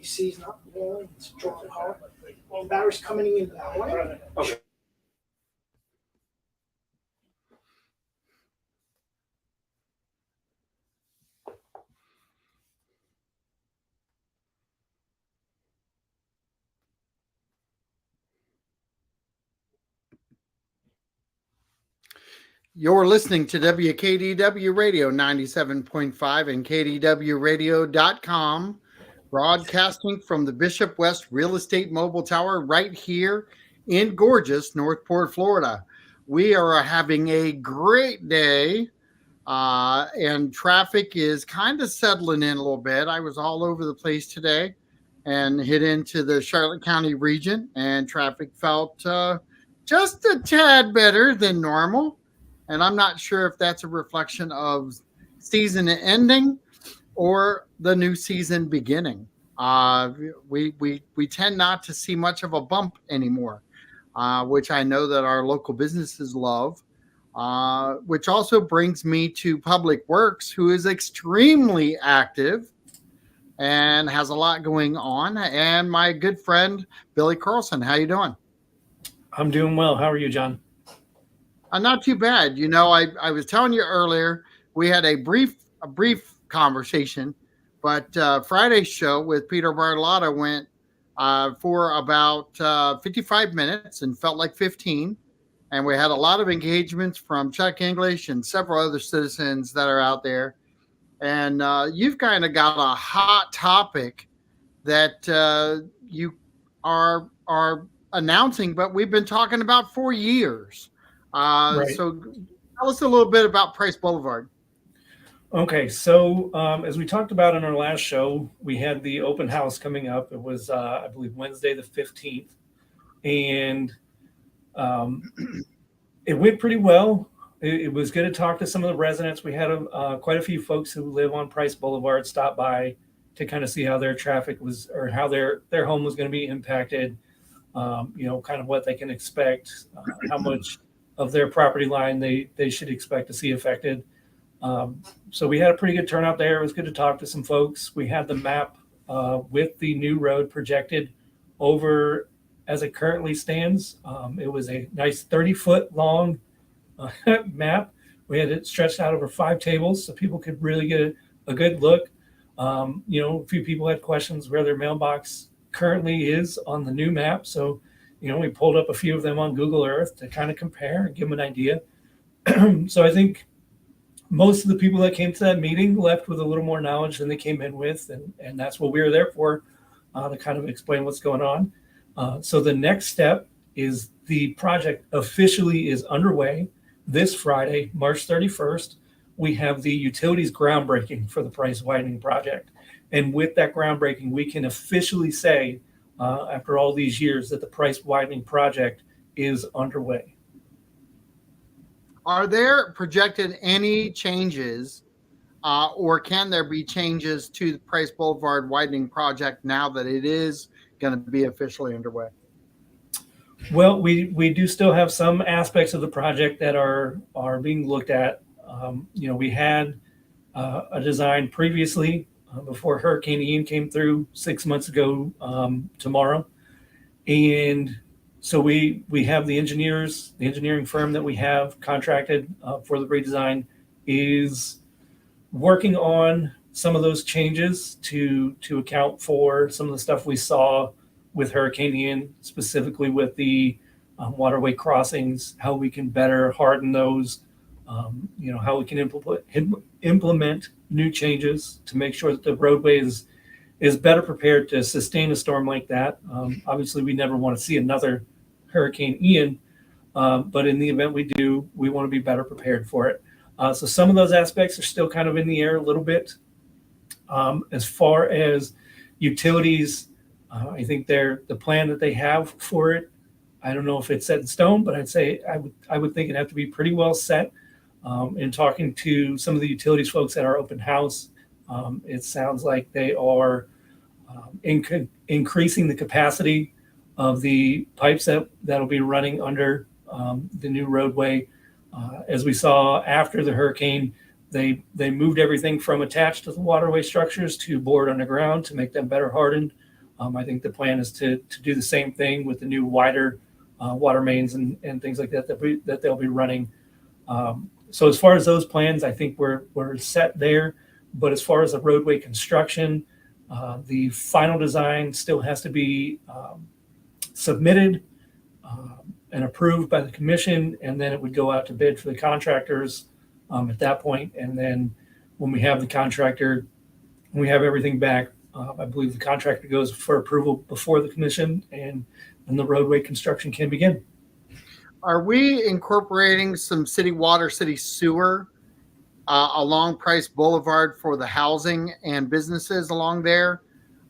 AC is not blowing, it's drawing hard. Well, battery's coming in that way. Okay. You're listening to WKDW Radio 97.5 and KDWRadio.com, broadcasting from the Bishop West Real Estate Mobile Tower right here in gorgeous Northport, Florida. We are having a great day, and traffic is kind of settling in a little bit. I was all over the place today and hit into the Charlotte County region, and traffic felt just a tad better than normal. And I'm not sure if that's a reflection of season ending or the new season beginning. We tend not to see much of a bump anymore, which I know that our local businesses love, which also brings me to Public Works, who is extremely active and has a lot going on. And my good friend, Billy CARLSON. How you doing? I'm doing well. How are you, John? Not too bad. You know, I was telling you earlier, we had a brief conversation, but Friday's show with Peter Bartolotta went for about 55 minutes and felt like 15. And we had a lot of engagements from Chuck English and several other citizens that are out there. And you've kind of got a hot topic that you are announcing, but we've been talking about for years. Right. So tell us a little bit about Price Boulevard. Okay, so as we talked about in our last show, we had the open house coming up. It was, I believe, Wednesday the 15th. And it went pretty well. It was good to talk to some of the residents. We had quite a few folks who live on Price Boulevard stop by to kind of see how their traffic was, or how their home was going to be impacted, kind of what they can expect, how much of their property line they should expect to see affected. So we had a pretty good turnout there. It was good to talk to some folks. We had the map with the new road projected over as it currently stands. It was a nice 30-foot long map. We had it stretched out over 5 tables so people could really get a good look. A few people had questions where their mailbox currently is on the new map. So we pulled up a few of them on Google Earth to kind of compare and give them an idea. So I think most of the people that came to that meeting left with a little more knowledge than they came in with. And that's what we were there for, to kind of explain what's going on. So the next step is the project officially is underway this Friday, March 31st. We have the utilities groundbreaking for the price widening project. And with that groundbreaking, we can officially say, after all these years, that the price widening project is underway. Are there projected any changes, or can there be changes to the Price Boulevard widening project now that it is going to be officially underway? Well, we do still have some aspects of the project that are being looked at. We had a design previously before Hurricane Ian came through 6 months ago tomorrow. And so we have the engineering firm that we have contracted for the redesign is working on some of those changes to account for some of the stuff we saw with Hurricane Ian, specifically with the waterway crossings, how we can better harden those, how we can implement new changes to make sure that the roadway is better prepared to sustain a storm like that. Obviously, we never want to see another Hurricane Ian, but in the event we do, we want to be better prepared for it. So some of those aspects are still kind of in the air a little bit. As far as utilities, I think the plan that they have for it, I don't know if it's set in stone, but I'd say I would think it'd have to be pretty well set. In talking to some of the utilities folks at our open house, it sounds like they are increasing the capacity of the pipes that'll be running under the new roadway. As we saw after the hurricane, they moved everything from attached to the waterway structures to bored underground to make them better hardened. I think the plan is to do the same thing with the new wider water mains and things like that that they'll be running. So as far as those plans, I think we're set there. But as far as the roadway construction, the final design still has to be submitted and approved by the commission, and then it would go out to bid for the contractors at that point. And then when we have the contractor, when we have everything back, I believe the contractor goes for approval before the commission, and the roadway construction can begin. Are we incorporating some city water, city sewer along Price Boulevard for the housing and businesses along there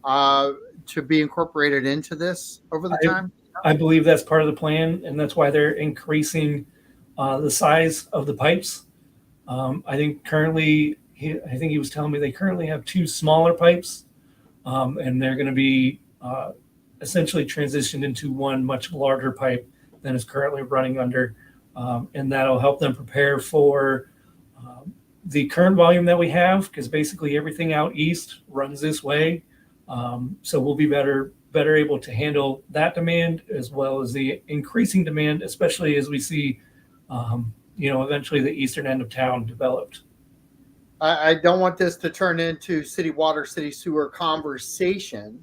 to be incorporated into this over the time? I believe that's part of the plan, and that's why they're increasing the size of the pipes. I think currently, I think he was telling me they currently have 2 smaller pipes, and they're going to be essentially transitioned into one much larger pipe than is currently running under, and that'll help them prepare for the current volume that we have, because basically everything out east runs this way. So we'll be better able to handle that demand as well as the increasing demand, especially as we see, eventually the eastern end of town developed. I don't want this to turn into city water, city sewer conversation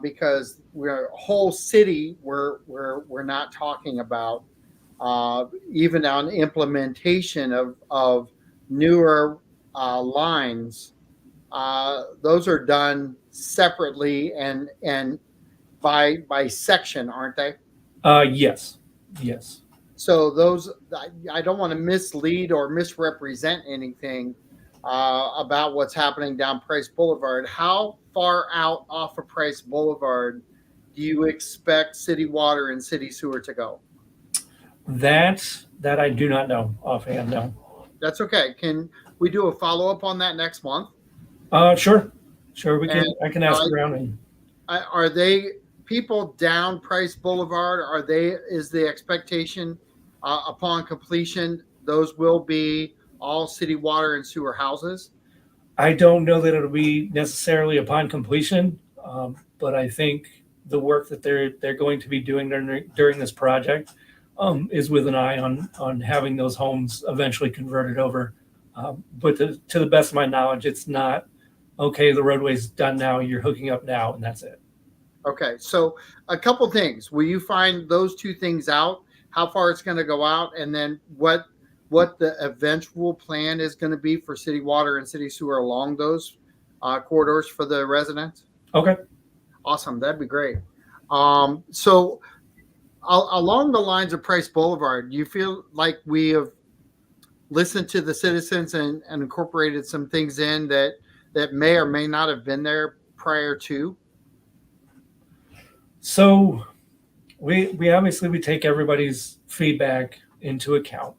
because we're a whole city. We're not talking about even on implementation of newer lines. Those are done separately and by section, aren't they? Yes. So those, I don't want to mislead or misrepresent anything about what's happening down Price Boulevard. How far out off of Price Boulevard do you expect city water and city sewer to go? That I do not know offhand. No. That's okay. Can we do a follow-up on that next month? Sure. We can. I can ask around. And are they people down Price Boulevard? Is the expectation upon completion those will be all city water and sewer houses? I don't know that it'll be necessarily upon completion, but I think the work that they're going to be doing during this project is with an eye on having those homes eventually converted over. But to the best of my knowledge, it's not, okay, the roadway's done now, you're hooking up now, and that's it. Okay, so a couple things. Will you find those 2 things out, how far it's going to go out, and then what the eventual plan is going to be for city water and city sewer along those corridors for the residents? Okay. Awesome. That'd be great. So along the lines of Price Boulevard, do you feel like we have listened to the citizens and incorporated some things in that may or may not have been there prior to? So we obviously we take everybody's feedback into account.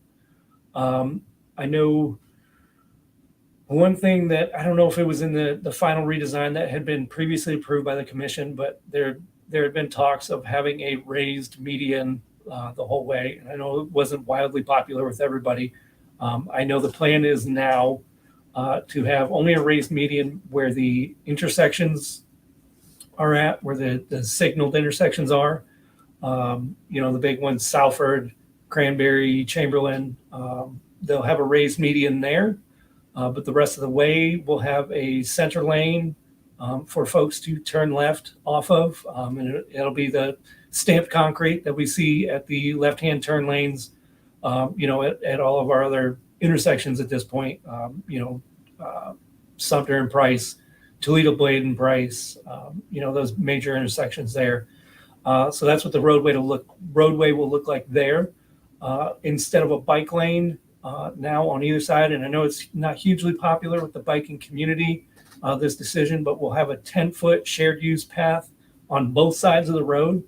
I know one thing that I don't know if it was in the final redesign that had been previously approved by the commission, but there had been talks of having a raised median the whole way. And I know it wasn't wildly popular with everybody. I know the plan is now to have only a raised median where the intersections are at, where the signaled intersections are. The big ones, Salford, Cranberry, Chamberlain, they'll have a raised median there. But the rest of the way will have a center lane for folks to turn left off of. And it'll be the stamped concrete that we see at the left-hand turn lanes, at all of our other intersections at this point, Sumter and Price, Toledo Blade and Price, those major intersections there. So that's what the roadway will look like there. Instead of a bike lane now on either side, and I know it's not hugely popular with the biking community, this decision, but we'll have a 10-foot shared use path on both sides of the road,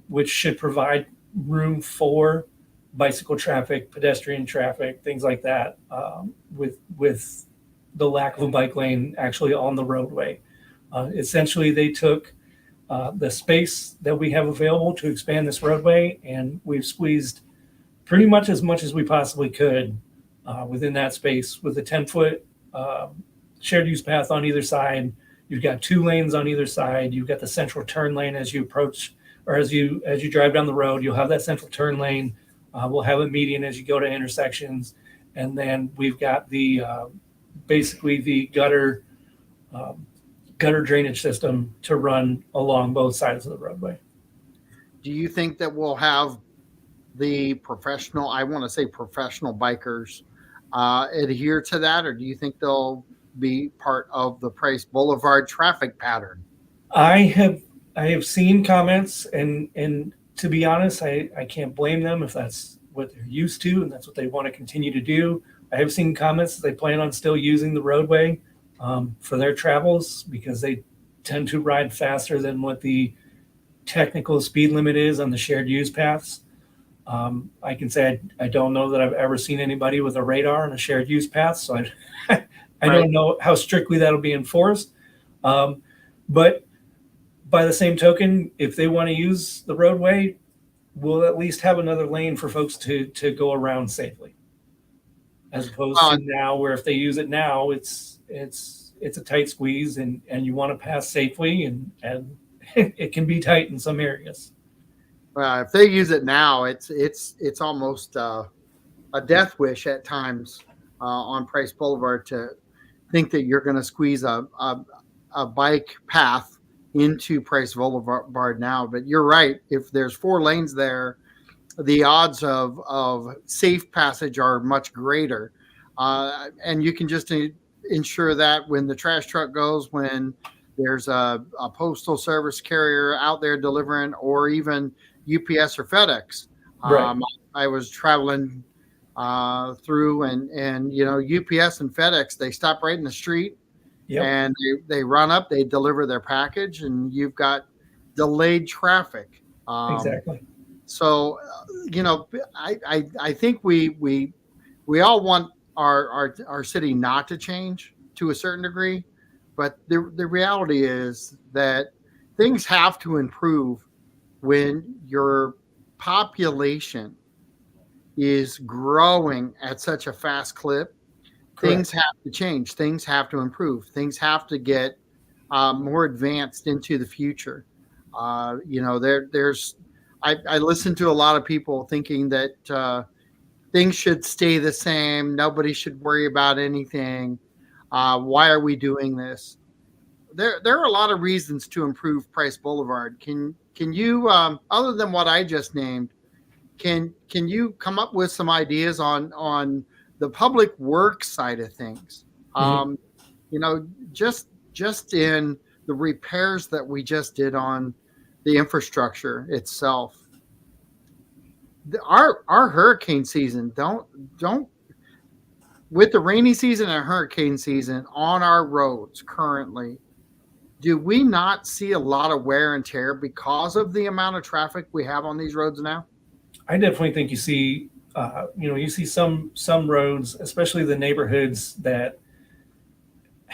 which should provide room for bicycle traffic, pedestrian traffic, things like that, with the lack of a bike lane actually on the roadway. Essentially, they took the space that we have available to expand this roadway, and we've squeezed pretty much as we possibly could within that space with a 10-foot shared use path on either side, You've got 2 lanes on either side. You've got the central turn lane as you approach, or as you drive down the road. You'll have that central turn lane. We'll have a median as you go to intersections, and then we've got the basically the gutter drainage system to run along both sides of the roadway. Do you think that we'll have the professional, I want to say professional bikers, adhere to that, or do you think they'll be part of the Price Boulevard traffic pattern? I have seen comments, and to be honest, I can't blame them if that's what they're used to and that's what they want to continue to do. I have seen comments that they plan on still using the roadway for their travels because they tend to ride faster than what the technical speed limit is on the shared use paths. I can say I don't know that I've ever seen anybody with a radar on a shared use path, so I don't know how strictly that'll be enforced. But by the same token, if they want to use the roadway, we'll at least have another lane for folks to go around safely, as opposed to now, where if they use it now, it's a tight squeeze, and you want to pass safely, and it can be tight in some areas. If they use it now, it's almost a death wish at times on Price Boulevard to think that you're going to squeeze a bike path into Price Boulevard now. But you're right. If there's 4 lanes there, the odds of safe passage are much greater. And you can just ensure that when the trash truck goes, when there's a postal service carrier out there delivering, or even UPS or FedEx. Right. I was traveling through, and UPS and FedEx, they stop right in the street. Yep. And they run up, they deliver their package, and you've got delayed traffic. Exactly. So, I think we all want our city not to change to a certain degree, but the reality is that things have to improve when your population is growing at such a fast clip. Correct. Things have to change. Things have to improve. Things have to get more advanced into the future. I listen to a lot of people thinking that things should stay the same. Nobody should worry about anything. Why are we doing this? There are a lot of reasons to improve Price Boulevard. Can you, other than what I just named, can you come up with some ideas on the public works side of things? Mm-hmm. Just in the repairs that we just did on the infrastructure itself. Our hurricane season, don't with the rainy season and hurricane season on our roads currently, do we not see a lot of wear and tear because of the amount of traffic we have on these roads now? I definitely think you see some roads, especially the neighborhoods that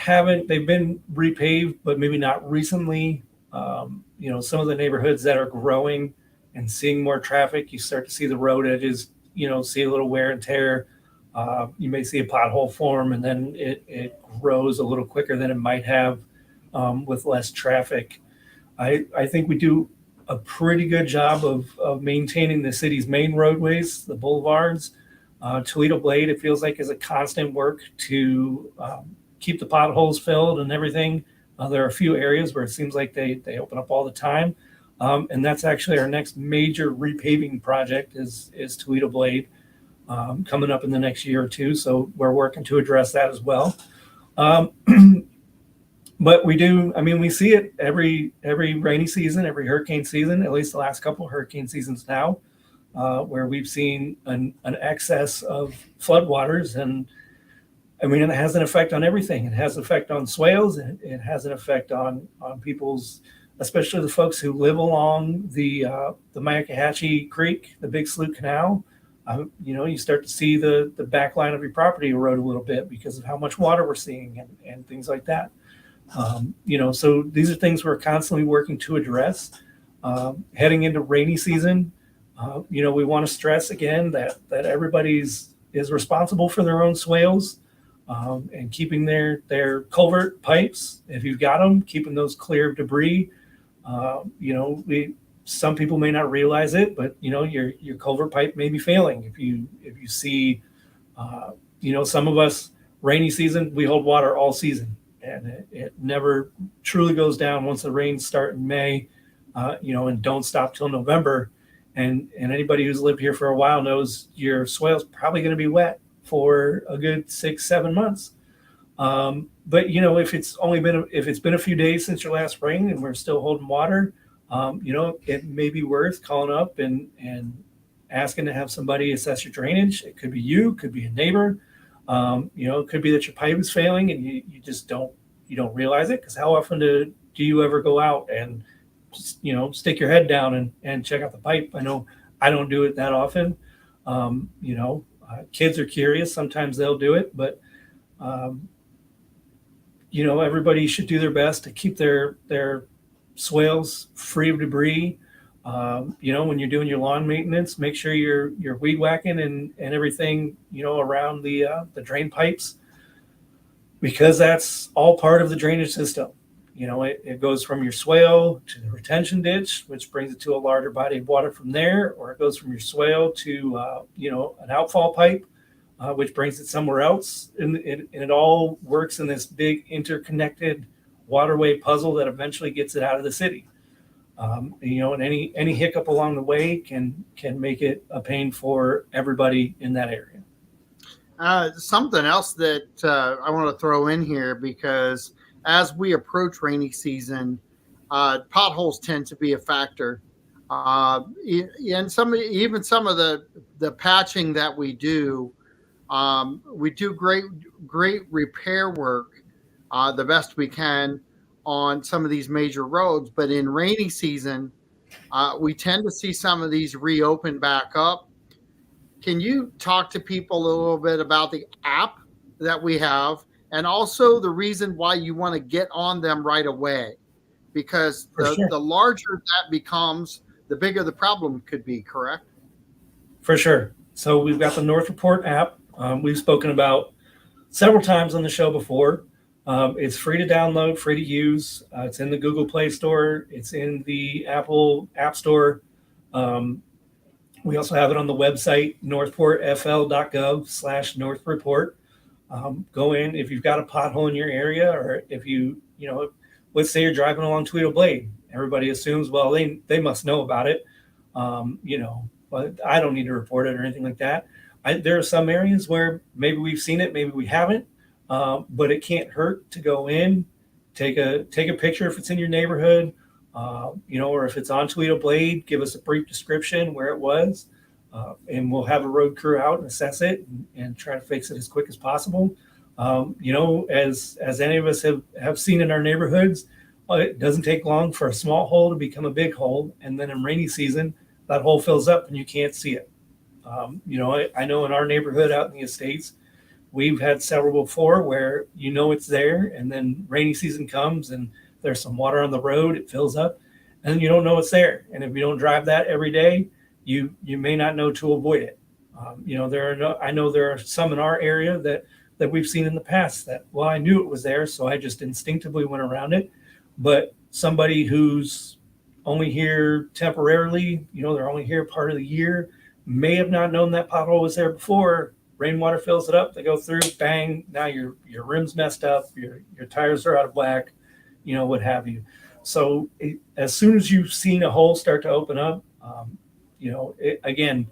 they've been repaved, but maybe not recently. Some of the neighborhoods that are growing and seeing more traffic, you start to see the road edges, see a little wear and tear. You may see a pothole form, and then it grows a little quicker than it might have with less traffic. I think we do a pretty good job of maintaining the city's main roadways, the boulevards. Toledo Blade, it feels like, is a constant work to keep the potholes filled and everything. There are a few areas where it seems like they open up all the time. And that's actually our next major repaving project is Toledo Blade coming up in the next year or two. So we're working to address that as well. But we see it every rainy season, every hurricane season, at least the last couple of hurricane seasons now, where we've seen an excess of floodwaters. And it has an effect on everything. It has an effect on swales. It has an effect on people's, especially the folks who live along the Myakkahatchee Creek, the Big Slough Canal. You start to see the back line of your property erode a little bit because of how much water we're seeing and things like that. So these are things we're constantly working to address. Heading into rainy season, we want to stress again that everybody's is responsible for their own swales. and keeping their culvert pipes, if you've got them, keeping those clear of debris. Some people may not realize it, but your culvert pipe may be failing. If you see, some of us, rainy season, we hold water all season, and it never truly goes down once the rains start in May, and don't stop till November. And anybody who's lived here for a while knows your soil's probably going to be wet for a good 6-7 months. But if it's been a few days since your last rain and we're still holding water, it may be worth calling up and asking to have somebody assess your drainage. It could be you, could be a neighbor. It could be that your pipe is failing and you just don't realize it, because how often do you ever go out and just, stick your head down and check out the pipe? I know I don't do it that often. Kids are curious. Sometimes they'll do it, but everybody should do their best to keep their swales free of debris. When you're doing your lawn maintenance, make sure you're weed whacking and everything, around the drain pipes, because that's all part of the drainage system. It goes from your swale to the retention ditch, which brings it to a larger body of water from there, or it goes from your swale to, an outfall pipe, which brings it somewhere else. And it all works in this big interconnected waterway puzzle that eventually gets it out of the city. And any hiccup along the way can make it a pain for everybody in that area. Something else that I want to throw in here, because as we approach rainy season, potholes tend to be a factor. And some of the patching that we do great repair work, the best we can on some of these major roads. But in rainy season, we tend to see some of these reopen back up. Can you talk to people a little bit about the app that we have, and also the reason why you want to get on them right away? Because the larger that becomes, the bigger the problem could be, correct? For sure. So we've got the North Report app. We've spoken about several times on the show before. It's free to download, free to use. It's in the Google Play Store. It's in the Apple App Store. We also have it on the website, northportfl.gov/northreport. Go in if you've got a pothole in your area, or if let's say you're driving along Tweedle Blade. Everybody assumes, well, they must know about it, but I don't need to report it or anything like that. There are some areas where maybe we've seen it, maybe we haven't, but it can't hurt to go in, take a picture if it's in your neighborhood, or if it's on Tweedle Blade, give us a brief description where it was, and we'll have a road crew out and assess it and try to fix it as quick as possible. As any of us have seen in our neighborhoods, it doesn't take long for a small hole to become a big hole, and then in rainy season, that hole fills up and you can't see it. I know in our neighborhood out in the estates, we've had several before where it's there, and then rainy season comes and there's some water on the road, it fills up, and you don't know it's there. And if you don't drive that every day, you may not know to avoid it. I know there are some in our area that we've seen in the past that, well, I knew it was there, so I just instinctively went around it. But somebody who's only here temporarily, they're only here part of the year, may have not known that pothole was there before. Rainwater fills it up, they go through, bang, now your rim's messed up, your tires are out of whack, what have you. So as soon as you've seen a hole start to open up, again,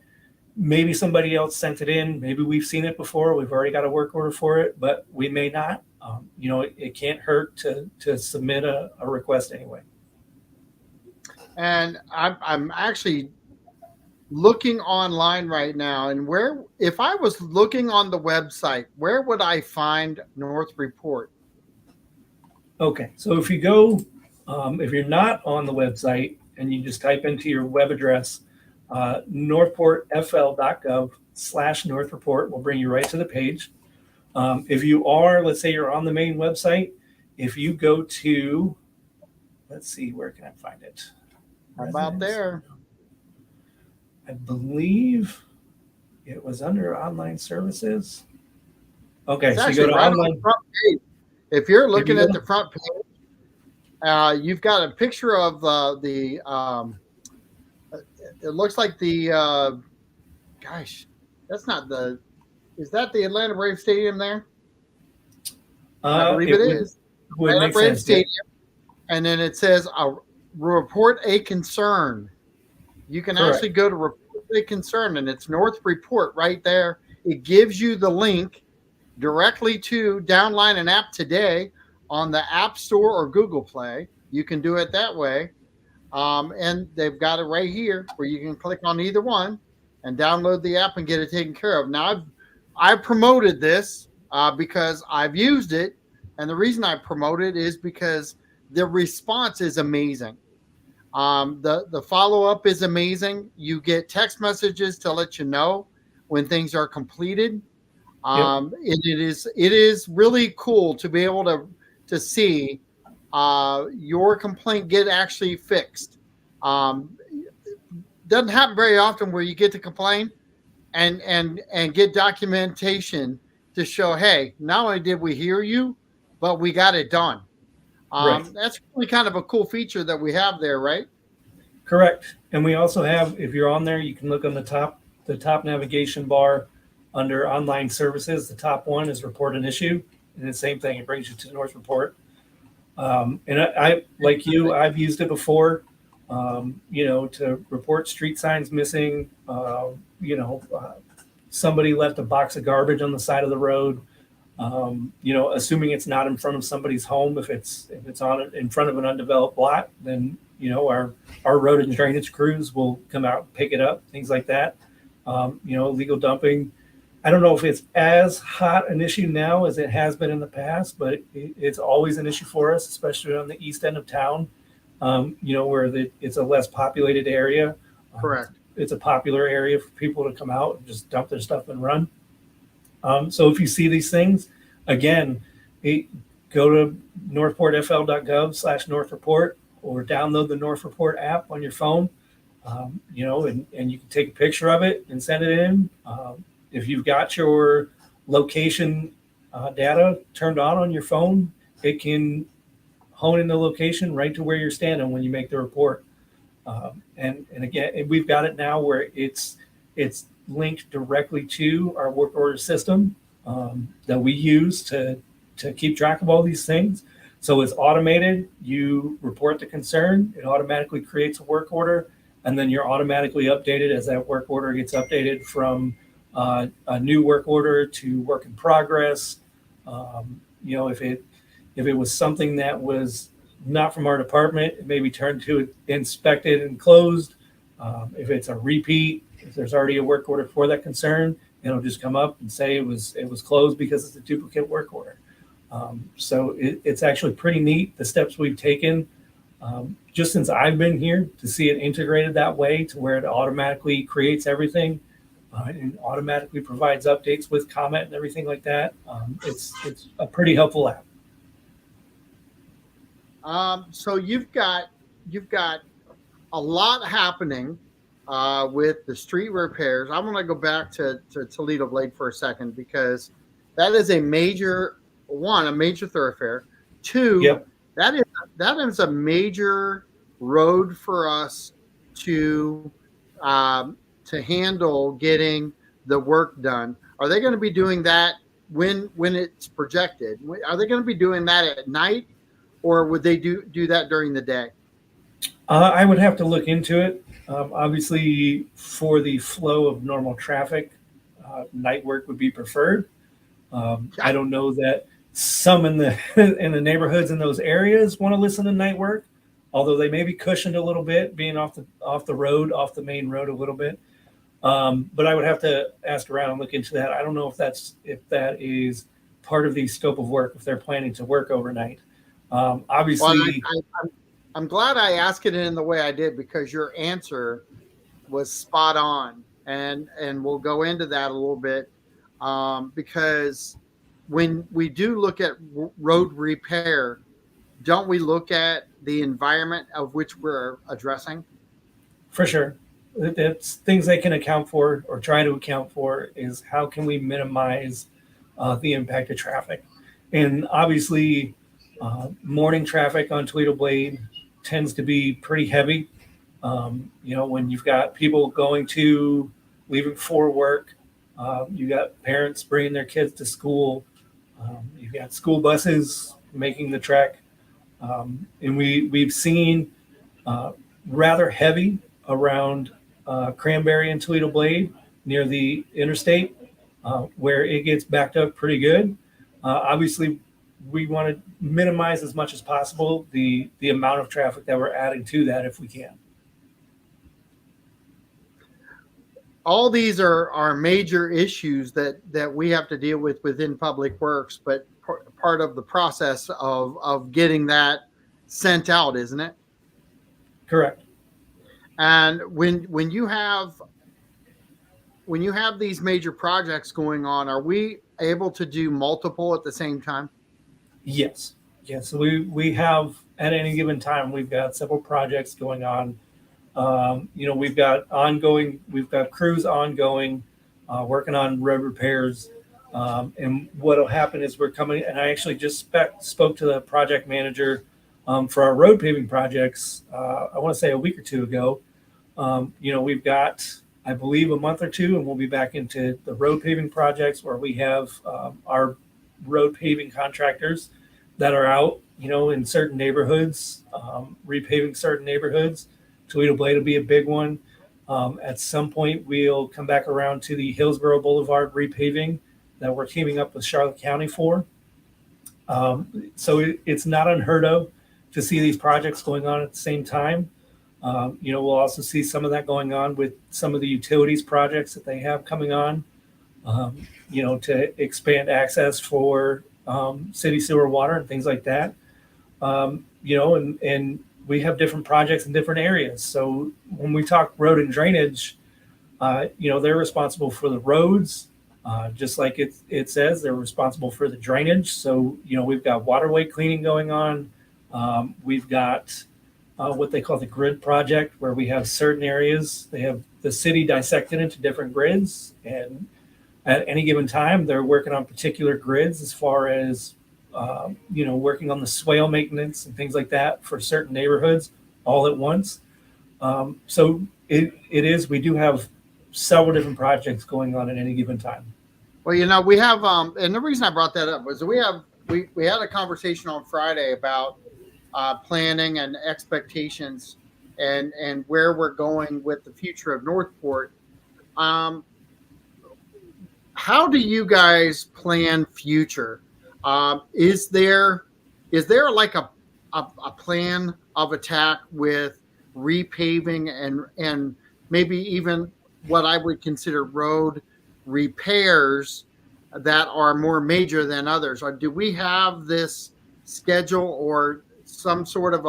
maybe somebody else sent it in, maybe we've seen it before, we've already got a work order for it, but we may not. It can't hurt to submit a request anyway. And I'm actually looking online right now, and if I was looking on the website, where would I find North Report? Okay, so if you go, if you're not on the website and you just type into your web address, northportfl.gov/northreport will bring you right to the page. If you are, let's say you're on the main website, if you go to, let's see, where can I find it? How about there? I believe it was under online services. Okay, It's so you go actually to right on the online. front page. If you're If looking you at go, the front page, you've got a picture of the. It looks like the. Gosh, that's not the. Is that the Atlanta Braves Stadium there? I believe it it would is. Atlanta make Braves sense. Yeah. Stadium, and then it says report a concern. You can Correct. actually go to report a concern, and it's North Report right there. It gives you the link directly to download an app today on the App Store or Google Play. You can do it that way. And they've got it right here where you can click on either one and download the app and get it taken care of. Now, I've promoted this because I've used it. And the reason I promote it is because the response is amazing. The follow up is amazing. You get text messages to let you know when things are completed. Yep. It is really cool to be able to see your complaint get actually fixed. Doesn't happen very often where you get to complain and get documentation to show, hey, not only did we hear you, but we got it done. Right. That's really kind of a cool feature that we have there, right? Correct. And we also have, if you're on there, you can look on the top navigation bar under online services. The top one is report an issue. And the same thing, it brings you to the North Report. And I, like you, I've used it before, to report street signs missing, somebody left a box of garbage on the side of the road. Assuming it's not in front of somebody's home, if it's on in front of an undeveloped lot, then our road and drainage crews will come out and pick it up, things like that. Illegal dumping. I don't know if it's as hot an issue now as it has been in the past, but it's always an issue for us, especially on the east end of town, where it's a less populated area. Correct. It's a popular area for people to come out and just dump their stuff and run. So if you see these things, again, go to northportfl.gov/northreport or download the North Report app on your phone, and you can take a picture of it and send it in. If you've got your location data turned on your phone, it can hone in the location right to where you're standing when you make the report. And again, we've got it now where it's linked directly to our work order system that we use to keep track of all these things. So it's automated. You report the concern, it automatically creates a work order, and then you're automatically updated as that work order gets updated from a new work order to work in progress. If it was something that was not from our department, it may be turned to inspected and closed. If it's a repeat, if there's already a work order for that concern, it'll just come up and say it was closed because it's a duplicate work order. So it's actually pretty neat, the steps we've taken just since I've been here, to see it integrated that way to where it automatically creates everything and automatically provides updates with comment and everything like that. It's a pretty helpful app. So you've got a lot happening with the street repairs. I want to go back to Toledo Blade for a second, because that is a major thoroughfare. Two, Yep. that is a major road for us to handle getting the work done. Are they going to be doing that when it's projected? Are they going to be doing that at night, or would they do that during the day? I would have to look into it. Obviously, for the flow of normal traffic, night work would be preferred. I don't know that some in the in the neighborhoods in those areas want to listen to night work, although they may be cushioned a little bit, being off the main road a little bit. But I would have to ask around and look into that. I don't know if that is part of the scope of work, if they're planning to work overnight. Obviously, well, I'm glad I asked it in the way I did, because your answer was spot on, and we'll go into that a little bit, because when we do look at road repair, don't we look at the environment of which we're addressing? for sure, it's things they can account for or try to account for is how can we minimize the impact of traffic. And obviously, morning traffic on Toledo Blade tends to be pretty heavy. When you've got people leaving for work, you got parents bringing their kids to school, you've got school buses making the trek, and we've seen rather heavy around Cranberry and Toledo Blade near the interstate, where it gets backed up pretty good. Obviously, we want to minimize as much as possible the amount of traffic that we're adding to that if we can. All these are major issues that we have to deal with within Public Works, but part of the process of getting that sent out, isn't it? Correct. And when you have these major projects going on, are we able to do multiple at the same time? Yes. So we have, at any given time, we've got several projects going on. We've got crews ongoing, working on road repairs. And what'll happen is we're coming, and I actually just spoke to the project manager for our road paving projects, I want to say a week or two ago. We've got, I believe, a month or two, and we'll be back into the road paving projects where we have our road paving contractors that are out, in certain neighborhoods, repaving certain neighborhoods. Toledo Blade will be a big one. At some point, we'll come back around to the Hillsborough Boulevard repaving that we're teaming up with Charlotte County for. So it's not unheard of to see these projects going on at the same time. We'll also see some of that going on with some of the utilities projects that they have coming on, to expand access for city sewer water and things like that. And we have different projects in different areas. So when we talk road and drainage, they're responsible for the roads, just like it says, they're responsible for the drainage. So, we've got waterway cleaning going on. We've got what they call the grid project, where we have certain areas, they have the city dissected into different grids. And at any given time, they're working on particular grids as far as working on the swale maintenance and things like that for certain neighborhoods all at once. So we do have several different projects going on at any given time. Well, we have, and the reason I brought that up was we had a conversation on Friday about planning and expectations and where we're going with the future of Northport. How do you guys plan future? Is there like a plan of attack with repaving and maybe even what I would consider road repairs that are more major than others? Or do we have this schedule or some sort of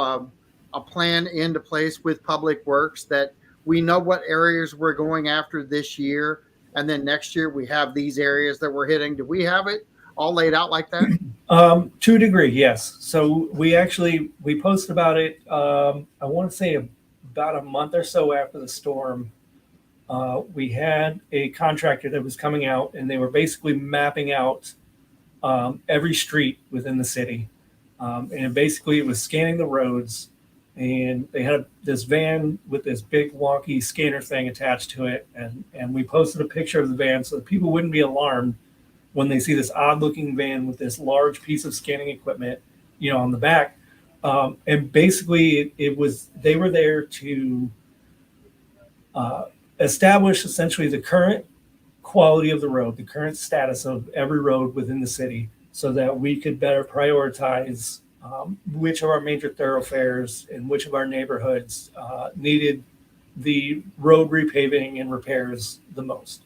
a plan into place with Public Works that we know what areas we're going after this year, and then next year we have these areas that we're hitting? Do we have it all laid out like that? To a degree, yes. So we posted about it, I want to say about a month or so after the storm. We had a contractor that was coming out, and they were basically mapping out every street within the city. And basically it was scanning the roads, and they had this van with this big wonky scanner thing attached to it. And we posted a picture of the van so that people wouldn't be alarmed when they see this odd looking van with this large piece of scanning equipment, on the back. And basically they were there to establish essentially the current quality of the road, the current status of every road within the city, so that we could better prioritize which of our major thoroughfares and which of our neighborhoods needed the road repaving and repairs the most.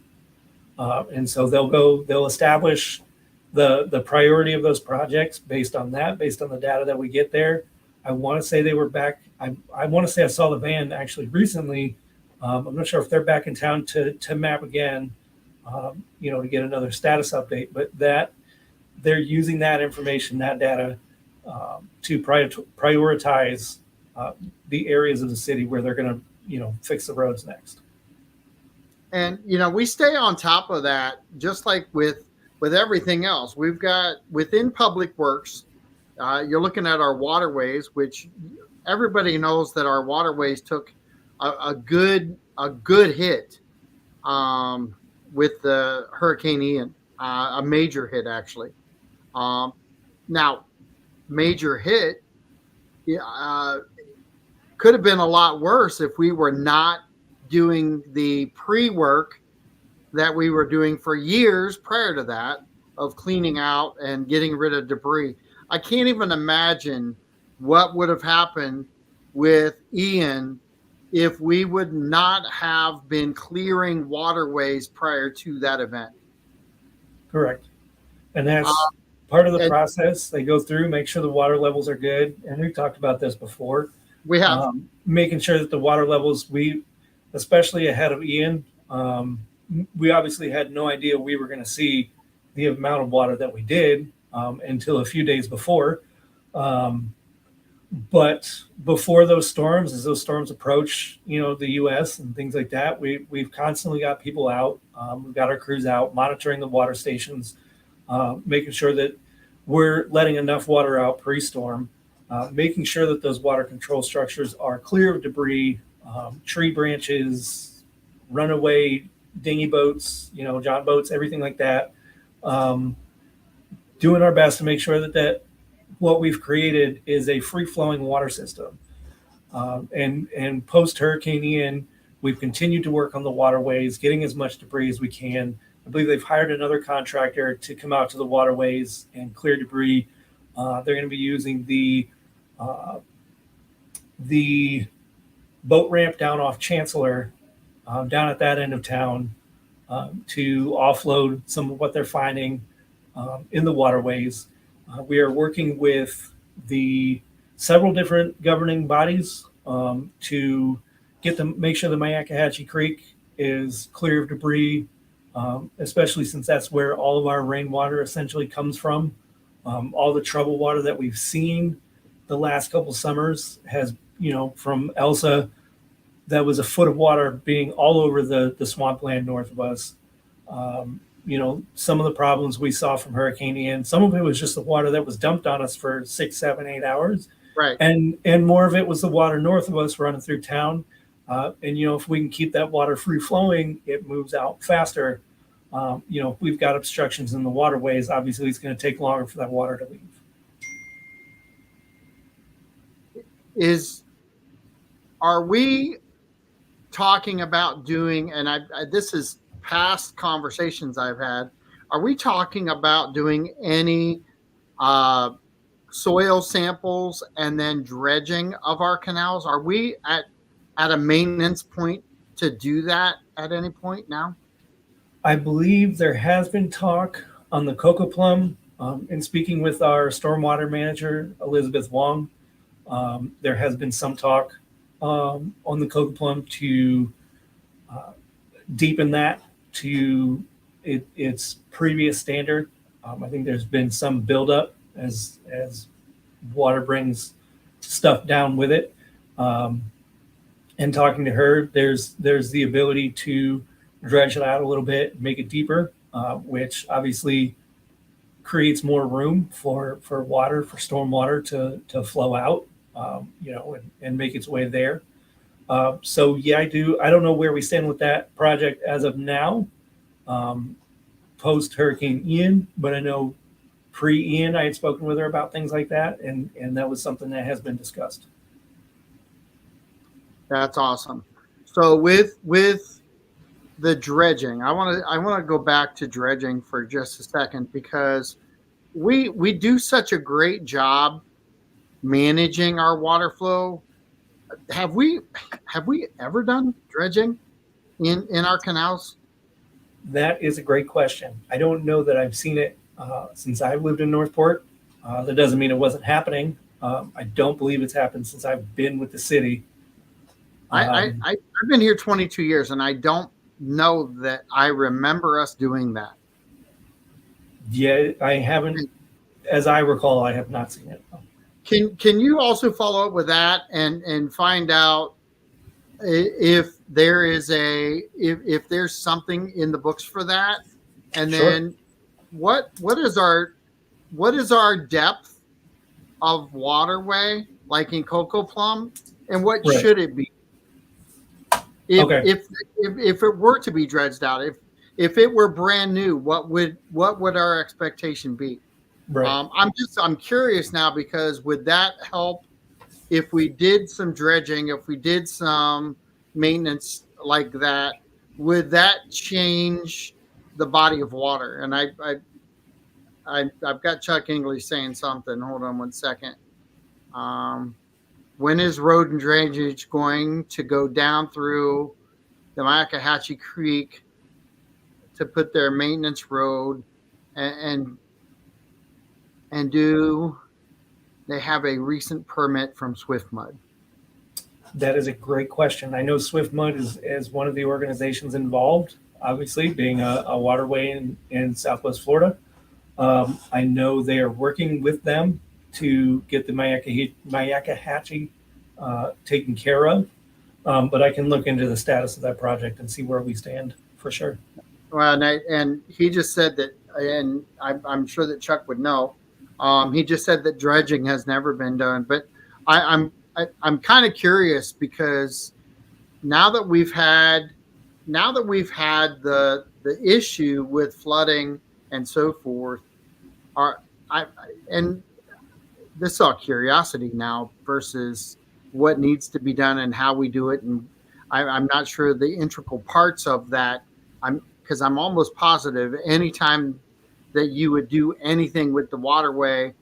And so they'll establish the priority of those projects based on the data that we get there. I want to say they were back. I want to say I saw the van actually recently. I'm not sure if they're back in town to map again, to get another status update, but that they're using that information, that data, to prioritize the areas of the city where they're going to, fix the roads next. And, we stay on top of that, just like with with everything else. We've got within Public Works, you're looking at our waterways, which everybody knows that our waterways took a good hit with the Hurricane Ian, a major hit actually. Now, major hit could have been a lot worse if we were not doing the pre-work that we were doing for years prior to that of cleaning out and getting rid of debris. I can't even imagine what would have happened with Ian if we would not have been clearing waterways prior to that event. Correct. And that's part of the process. They go through, make sure the water levels are good. And we've talked about this before. We have. Making sure that the water levels, especially ahead of Ian, we obviously had no idea we were going to see the amount of water that we did until a few days before. But before those storms, as those storms approach, the U.S. and things like that, we've constantly got people out. We've got our crews out monitoring the water stations, making sure that we're letting enough water out pre-storm, making sure that those water control structures are clear of debris, tree branches, runaway dinghy boats, john boats, everything like that. Doing our best to make sure that what we've created is a free-flowing water system. And post-Hurricane Ian, we've continued to work on the waterways, getting as much debris as we can. I believe they've hired another contractor to come out to the waterways and clear debris. They're going to be using the boat ramp down off Chancellor, down at that end of town, to offload some of what they're finding in the waterways. We are working with the several different governing bodies to make sure the Myakkahatchee Creek is clear of debris, especially since that's where all of our rainwater essentially comes from. All the trouble water that we've seen the last couple summers has, from Elsa, that was a foot of water being all over the swampland north of us. Some of the problems we saw from Hurricane Ian, some of it was just the water that was dumped on us for 6, 7, 8 hours. Right. And more of it was the water north of us running through town. And if we can keep that water free flowing, it moves out faster. If we've got obstructions in the waterways, obviously it's going to take longer for that water to leave. Are we talking about doing, and this is past conversations I've had, are we talking about doing any soil samples and then dredging of our canals? Are we at a maintenance point to do that at any point now? I believe there has been talk on the Cocoa Plum, in speaking with our stormwater manager, Elizabeth Wong. There has been some talk on the Cocoa Plum to deepen that to its previous standard. I think there's been some buildup as water brings stuff down with it. And talking to her, there's the ability to dredge it out a little bit, make it deeper, which obviously creates more room for water, for storm water to flow out, and make its way there. So yeah, I do. I don't know where we stand with that project as of now, post Hurricane Ian, but I know pre-Ian I had spoken with her about things like that, and that was something that has been discussed. That's awesome. So with the dredging, I want to go back to dredging for just a second, because we do such a great job managing our water flow. Have we ever done dredging in our canals? That is a great question. I don't know that I've seen it since I've lived in Northport. That doesn't mean it wasn't happening. I don't believe it's happened since I've been with the city. I've been here 22 years, and I don't know that I remember us doing that. Yeah, I haven't. As I recall, I have not seen it. Can you also follow up with that and find out if there is if there's something in the books for that, and Sure. then what is our depth of waterway like in Cocoa Plum, and what Right. should it be if Okay. if it were to be dredged out, if it were brand new, what would our expectation be? Right. I'm curious now, because would that help if we did some dredging, if we did some maintenance like that? Would that change the body of water? And I've got Chuck English saying something. Hold on one second. Um, when is road and drainage going to go down through the Myakkahatchee Creek to put their maintenance road, and do they have a recent permit from Swift Mud? That is a great question. I know Swift Mud is one of the organizations involved, obviously, being a waterway in Southwest Florida. I know they are working with them to get the Myakkahatchee taken care of. But I can look into the status of that project and see where we stand for sure. Well, and he just said that, and I'm sure that Chuck would know. He just said that dredging has never been done, but I'm kind of curious, because now that we've had the issue with flooding and so forth, are and this is all curiosity now versus what needs to be done and how we do it, and I'm not sure the integral parts of that. Because I'm almost positive anytime that you would do anything with the waterway,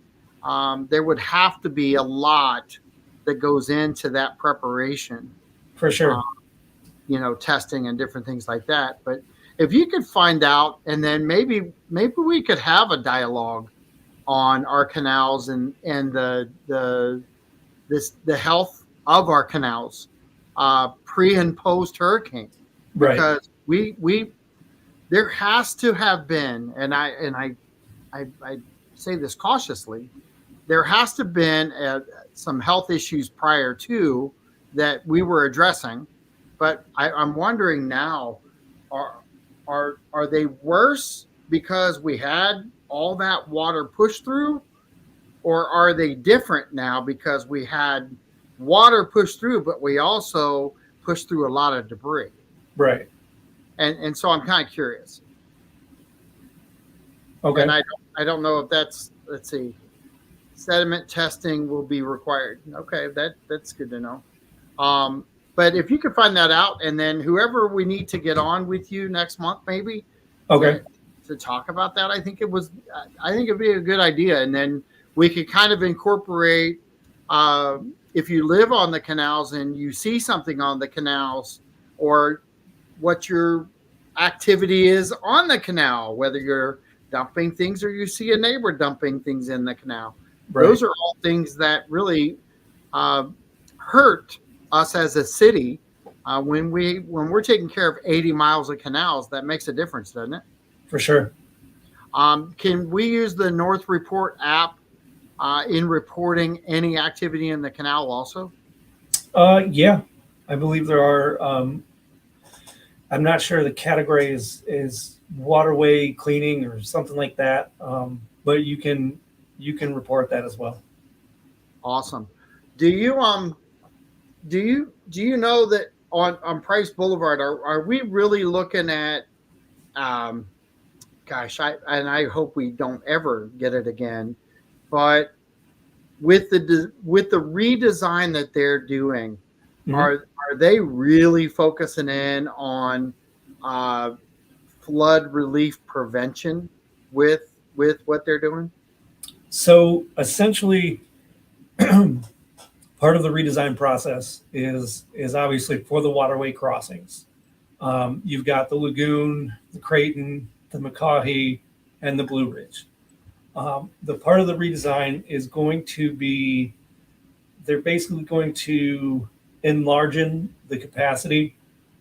there would have to be a lot that goes into that preparation. For sure. Testing and different things like that. But if you could find out, and then maybe we could have a dialogue on our canals and the health of our canals pre and post hurricane, because right. we there has to have been, and I say this cautiously, there has to have been some health issues prior to that we were addressing, but I'm wondering now, are they worse because we had all that water pushed through, or are they different now because we had water pushed through, but we also pushed through a lot of debris? Right. And so I'm kind of curious. Okay. And I don't know if that's, let's see, sediment testing will be required. Okay, that's good to know. But if you could find that out, and then whoever we need to get on with you next month, maybe, okay, to talk about that, I think it'd be a good idea. And then we could kind of incorporate, if you live on the canals and you see something on the canals, or what your activity is on the canal, whether you're dumping things or you see a neighbor dumping things in the canal. right. Those are all things that really hurt us as a city. When we're taking care of 80 miles of canals, that makes a difference, doesn't it? For sure. Can we use the North Report app in reporting any activity in the canal also? Yeah, I believe there are. I'm not sure the category is waterway cleaning or something like that, but you can report that as well. Awesome. Do you know that on Price Boulevard, are we really looking at, gosh, I hope we don't ever get it again, but with the redesign that they're doing, Mhm. are they really focusing in on flood relief prevention with what they're doing? So essentially, part of the redesign process is obviously for the waterway crossings. You've got the Lagoon, the Creighton, the McCaughey, and the Blue Ridge. The part of the redesign is going to be, they're basically going to enlarge the capacity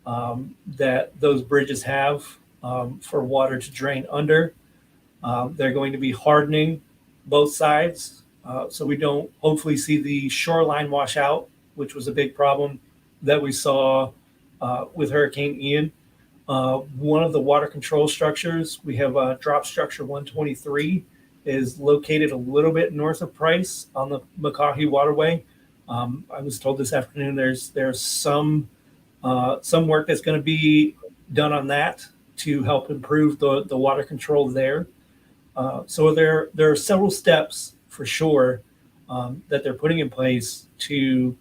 that those bridges have for water to drain under. They're going to be hardening both sides, so we don't hopefully see the shoreline wash out, which was a big problem that we saw with Hurricane Ian. One of the water control structures, we have drop structure 123, is located a little bit north of Price on the McCaughey Waterway. I was told this afternoon there's some work that's going to be done on that to help improve the water control there. So there are several steps for sure that they're putting in place to,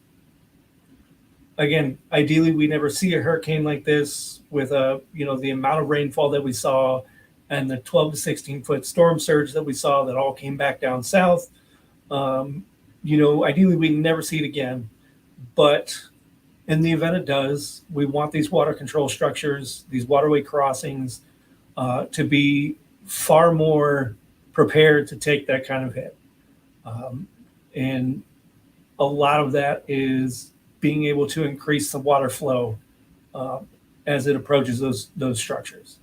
again, ideally we never see a hurricane like this with the amount of rainfall that we saw and the 12 to 16 foot storm surge that we saw that all came back down south. Ideally we never see it again, but in the event it does, we want these water control structures, these waterway crossings, to be far more prepared to take that kind of hit. And a lot of that is being able to increase the water flow as it approaches those structures.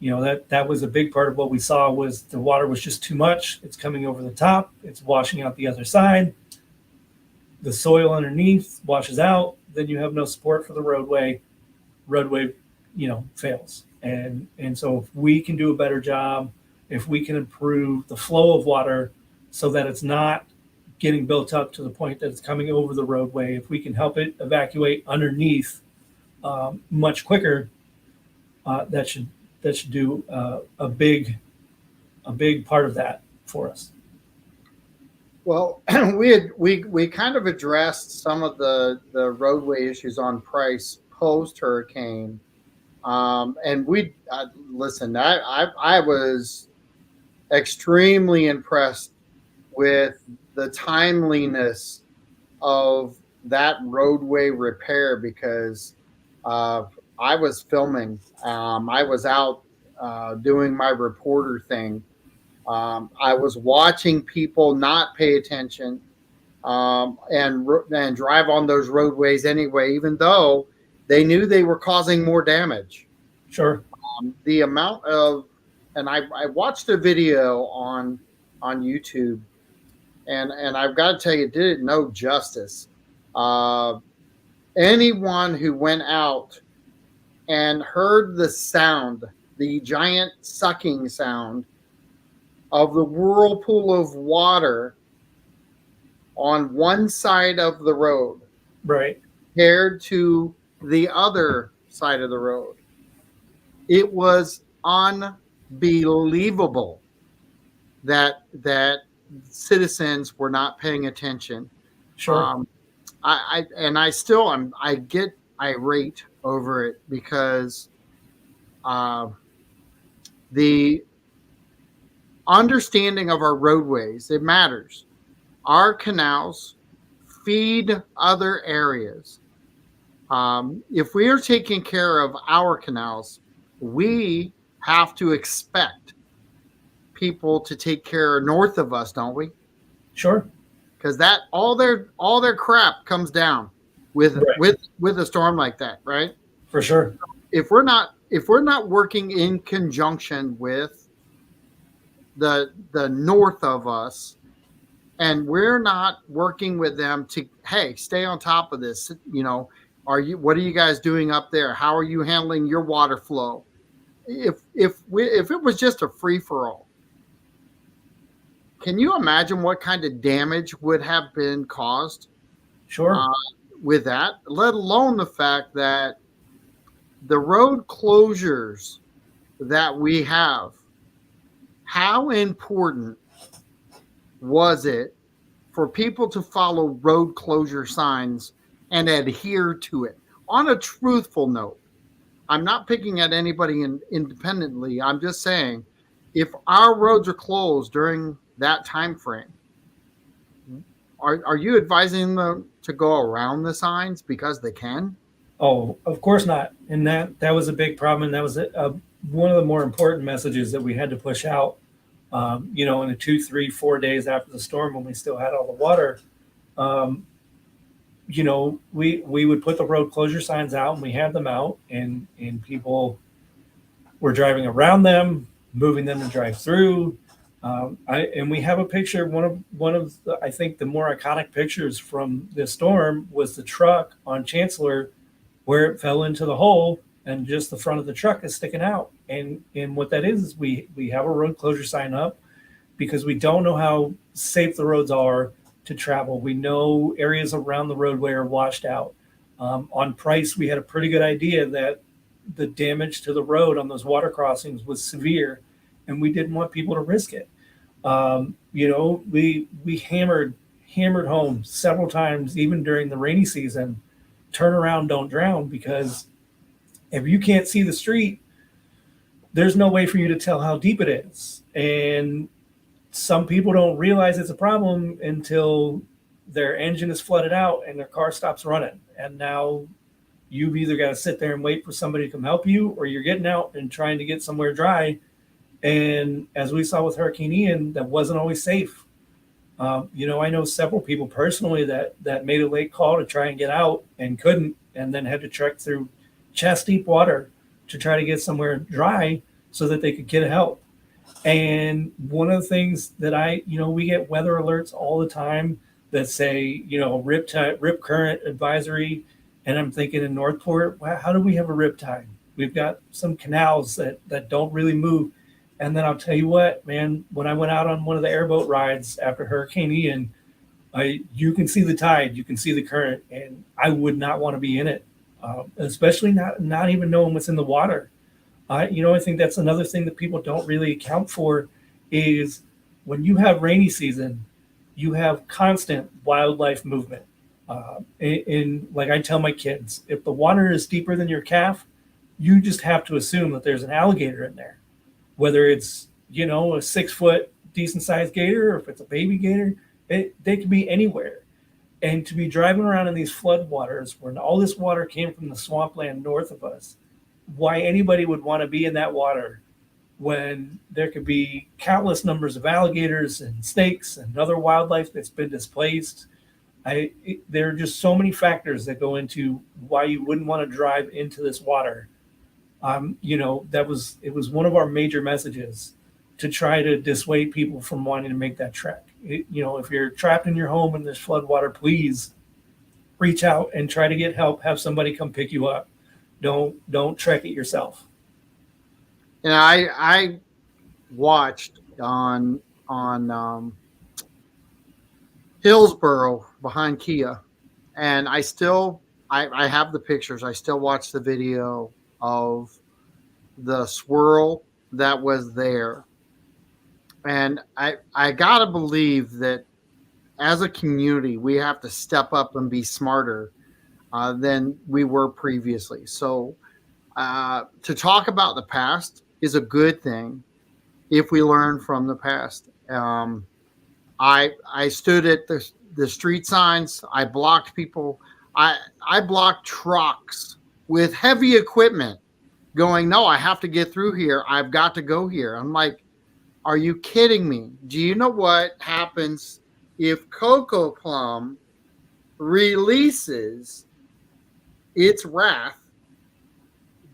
That was a big part of what we saw was the water was just too much. It's coming over the top. It's washing out the other side. The soil underneath washes out. Then you have no support for the roadway. Roadway, fails. And so if we can do a better job, if we can improve the flow of water so that it's not getting built up to the point that it's coming over the roadway, if we can help it evacuate underneath much quicker, that should do a big part of that for us. Well, we kind of addressed some of the roadway issues on Price post hurricane, and listen. I was extremely impressed with the timeliness of that roadway repair because I was filming. I was out doing my reporter thing. I was watching people not pay attention and drive on those roadways anyway, even though they knew they were causing more damage. Sure. The amount of, and I watched a video on YouTube, and I've got to tell you, it did it no justice. Anyone who went out and heard the sound, the giant sucking sound of the whirlpool of water on one side of the road, right, compared to the other side of the road, it was unbelievable that citizens were not paying attention. Sure. I get irate over it because the understanding of our roadways, it matters. Our canals feed other areas. If we are taking care of our canals, we have to expect people to take care north of us, don't we? Sure. Because that all their crap comes down with a storm like that, right? For sure. If we're not working in conjunction with the north of us, and we're not working with them to, hey, stay on top of this, what are you guys doing up there? How are you handling your water flow? If it was just a free for all, can you imagine what kind of damage would have been caused? Sure. With that, let alone the fact that the road closures that we have, how important was it for people to follow road closure signs and adhere to it? On a truthful note, I'm not picking at anybody independently. I'm just saying, if our roads are closed during that time frame, are you advising them to go around the signs because they can? Oh, of course not. And that was a big problem. And that was one of the more important messages that we had to push out, in the 2, 3, 4 days after the storm, when we still had all the water. We would put the road closure signs out, and we had them out, and people were driving around them, moving them to drive through. And we have a picture. One of the, I think the more iconic pictures from this storm was the truck on Chancellor, where it fell into the hole and just the front of the truck is sticking out. And what that is we have a road closure sign up because we don't know how safe the roads are to travel. We know areas around the roadway are washed out. On Price, we had a pretty good idea that the damage to the road on those water crossings was severe, and we didn't want people to risk it. We hammered home several times, even during the rainy season. Turn around, don't drown, because if you can't see the street, there's no way for you to tell how deep it is. And some people don't realize it's a problem until their engine is flooded out and their car stops running. And now you've either got to sit there and wait for somebody to come help you, or you're getting out and trying to get somewhere dry. And as we saw with Hurricane Ian, that wasn't always safe. I know several people personally that made a late call to try and get out and couldn't, and then had to trek through chest deep water to try to get somewhere dry so that they could get help. And one of the things that we get weather alerts all the time that say, rip current advisory. And I'm thinking in Northport, wow, how do we have a rip tide? We've got some canals that don't really move. And then I'll tell you what, man, when I went out on one of the airboat rides after Hurricane Ian, you can see the tide, you can see the current, and I would not want to be in it, especially not even knowing what's in the water. I think that's another thing that people don't really account for is when you have rainy season, you have constant wildlife movement. And like I tell my kids, if the water is deeper than your calf, you just have to assume that there's an alligator in there, whether it's, a 6-foot decent sized gator, or if it's a baby gator, they could be anywhere. And to be driving around in these flood waters where all this water came from the swampland north of us, why anybody would want to be in that water when there could be countless numbers of alligators and snakes and other wildlife that's been displaced. There are just so many factors that go into why you wouldn't want to drive into this water. It was one of our major messages to try to dissuade people from wanting to make that trek. If you're trapped in your home in this flood water, please reach out and try to get help. Have somebody come pick you up. Don't trek it yourself. And I watched on Hillsboro behind Kia, and I have the pictures. I still watch the video of the swirl that was there. And I gotta believe that as a community, we have to step up and be smarter than we were previously. So to talk about the past is a good thing if we learn from the past. I stood at the street signs. I blocked people. I blocked trucks with heavy equipment going, no, I have to get through here. I've got to go here. I'm like, are you kidding me? Do you know what happens if Coco Plum releases its wrath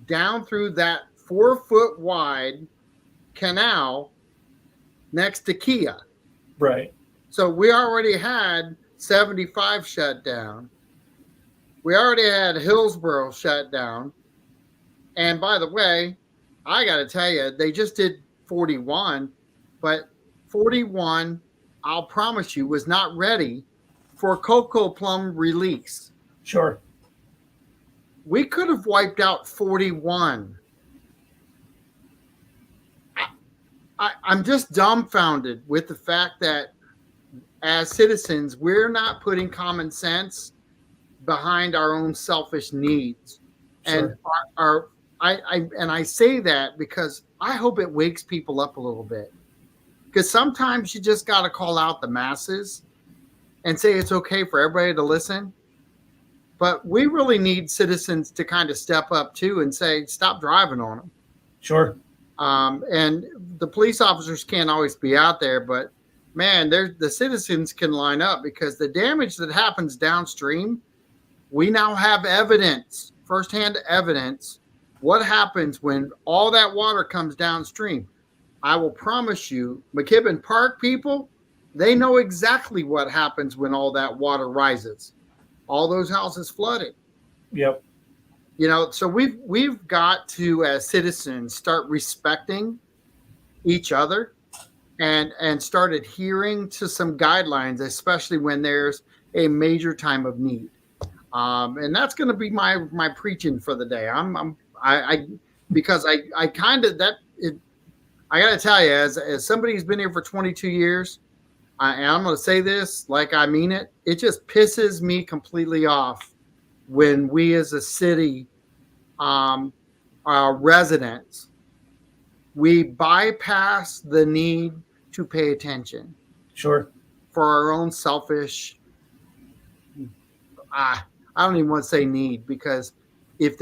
down through that 4-foot wide canal next to Kia? Right. So we already had 75 shut down. We already had Hillsboro shut down. And by the way, I got to tell you, they just did 41, but 41, I'll promise you, was not ready for Coco Plum release. Sure. We could have wiped out 41. I'm just dumbfounded with the fact that as citizens, we're not putting common sense behind our own selfish needs. Sure. And I say that because I hope it wakes people up a little bit. Because sometimes you just got to call out the masses and say it's okay for everybody to listen. But we really need citizens to kind of step up too and say, stop driving on them. Sure. And the police officers can't always be out there, but man, the citizens can line up, because the damage that happens downstream, we now have evidence, firsthand evidence, what happens when all that water comes downstream. I will promise you, McKibben Park people, they know exactly what happens when all that water rises. All those houses flooded. Yep. So we've got to, as citizens, start respecting each other and start adhering to some guidelines, especially when there's a major time of need. And that's going to be my preaching for the day. I because I kind of that it, I got to tell you, as somebody who's been here for 22 years, and I'm going to say this like I mean it. It just pisses me completely off when we as a city, our residents, we bypass the need to pay attention Sure. for our own selfish. I don't even want to say need, because if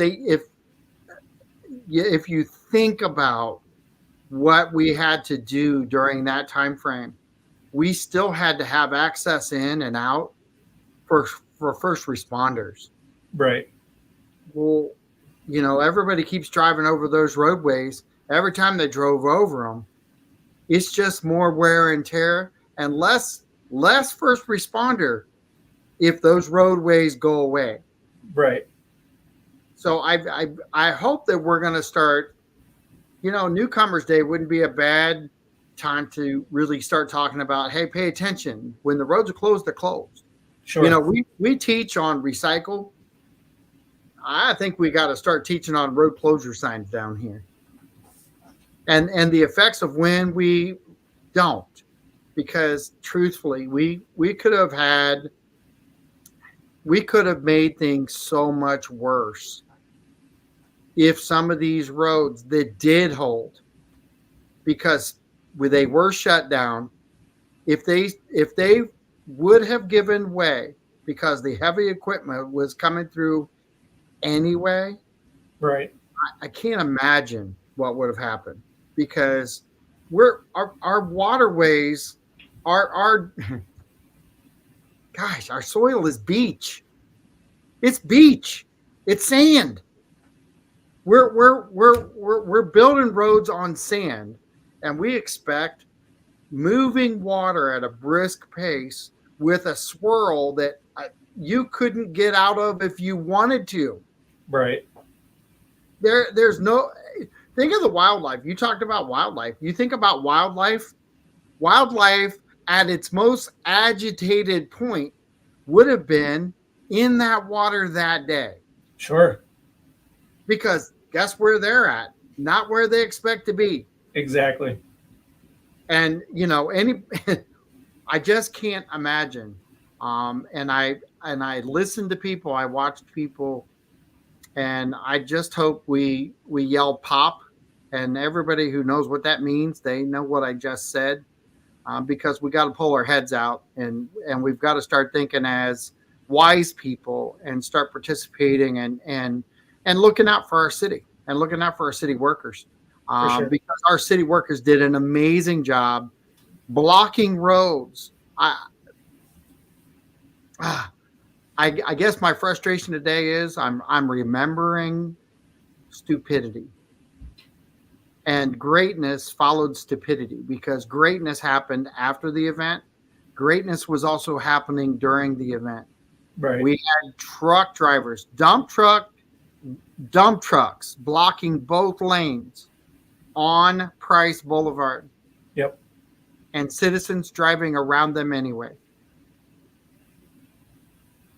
you think about what we had to do during that time frame, we still had to have access in and out for first responders. Right. Well, everybody keeps driving over those roadways. Every time they drove over them, it's just more wear and tear and less first responder if those roadways go away. Right. So I hope that we're going to start, Newcomers Day wouldn't be a bad time to really start talking about, hey, pay attention. When the roads are closed, they're closed. Sure. We teach on recycle. I think we got to start teaching on road closure signs down here. And the effects of when we don't. Because truthfully, we could have made things so much worse if some of these roads that did hold, because they were shut down, if they would have given way because the heavy equipment was coming through anyway, right, I can't imagine what would have happened, because our waterways are gosh, our soil is beach. It's beach. It's sand. We're building roads on sand, and we expect moving water at a brisk pace with a swirl that you couldn't get out of if you wanted to. Right. There's no. Think of the wildlife. You talked about wildlife. You think about wildlife. Wildlife at its most agitated point would have been in that water that day. Sure. Because guess where they're at? Not where they expect to be. Exactly. And I just can't imagine. And I listened to people, I watched people, and I just hope we yell pop, and everybody who knows what that means, they know what I just said. Because we got to pull our heads out, and we've got to start thinking as wise people and start participating and looking out for our city and looking out for our city workers. Sure. Because our city workers did an amazing job blocking roads. I guess my frustration today is I'm remembering stupidity. And greatness followed stupidity, because greatness happened after the event. Greatness was also happening during the event. Right. We had truck drivers, dump trucks blocking both lanes on Price Boulevard. Yep. And citizens driving around them anyway.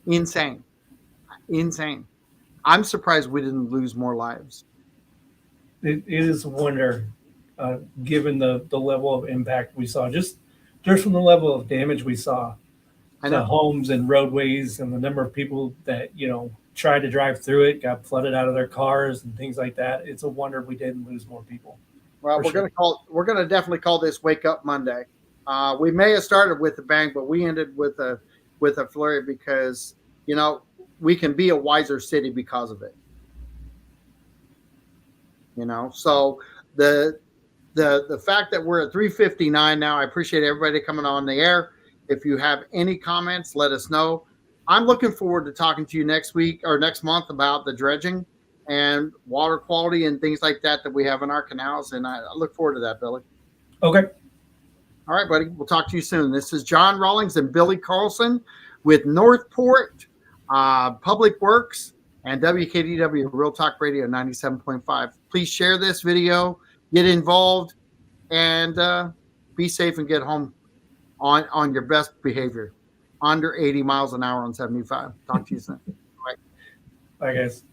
Insane. I'm surprised we didn't lose more lives. It is a wonder, given the level of impact we saw, just from the level of damage we saw to homes and roadways, and the number of people that tried to drive through it, got flooded out of their cars and things like that. It's a wonder we didn't lose more people. Well, we're gonna definitely call this Wake Up Monday. We may have started with a bang, but we ended with a flurry, because we can be a wiser city because of it. So the fact that we're at 3:59 now, I appreciate everybody coming on the air. If you have any comments, let us know. I'm looking forward to talking to you next week or next month about the dredging and water quality and things like that we have in our canals. And I look forward to that, Billy. Okay. All right, buddy. We'll talk to you soon. This is John Rawlings and Billy CARLSON with Northport Public Works and WKDW Real Talk Radio 97.5. Please share this video, get involved, and be safe and get home on your best behavior. Under 80 miles an hour on 75. Talk to you soon. Bye, guys.